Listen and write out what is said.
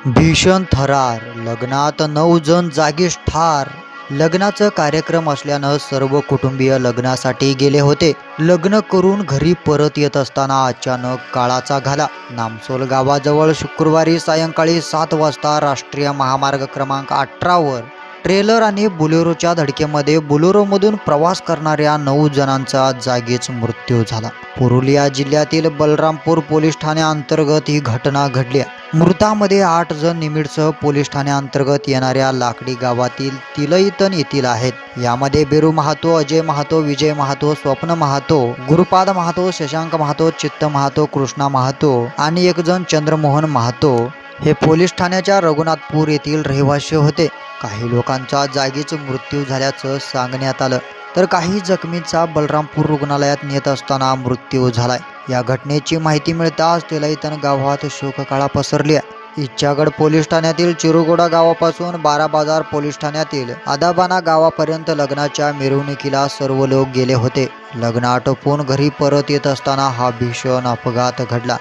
भीषण थरार, लग्नात 9 जण जागीच ठार. लग्नाचा कार्यक्रम असल्यानं सर्व कुटुंबीय लग्नासाठी गेले होते. लग्न करून घरी परत येत असताना अचानक काळाचा घाला. नामसोल गावाजवळ शुक्रवारी सायंकाळी 7 वाजता राष्ट्रीय महामार्ग क्रमांक 18 वर ट्रेलर आणि बुलेरोच्या धडकेमध्ये बुलेरोमधून प्रवास करणाऱ्या 9 जणांचा जागीच मृत्यू झाला. पुरुलिया जिल्ह्यातील बलरामपूर पोलीस ठाण्याअंतर्गत ही घटना घडली. मृतांमध्ये 8 जण निमिडसह पोलीस ठाण्याअंतर्गत येणाऱ्या लाकडी गावातील तिलईतन येथील आहेत. यामध्ये बेरू महातो, अजय महातो, विजय महातो, स्वप्न महातो, गुरुपाद महातो, शशांक महातो, चित्त महातो, कृष्णा महातो आणि एक जण चंद्रमोहन महातो हे पोलीस ठाण्याच्या रघुनाथपूर येथील रहिवासी होते. काही लोकांचा जागीच मृत्यू झाल्याचं सांगण्यात आलं, तर काही जखमींचा बलरामपूर रुग्णालयात नेत असताना मृत्यू झालाय. या घटनेची माहिती मिळताच तिलईतन गावात शोककळा पसरली आहे. इच्छागड पोलीस ठाण्यातील चिरुगोडा गावापासून 12 बाजार पोलीस ठाण्यातील आदाबाना गावापर्यंत लग्नाच्या मिरवणुकीला सर्व लोक गेले होते. लग्न आटोपून घरी परत येत असताना हा भीषण अपघात घडला.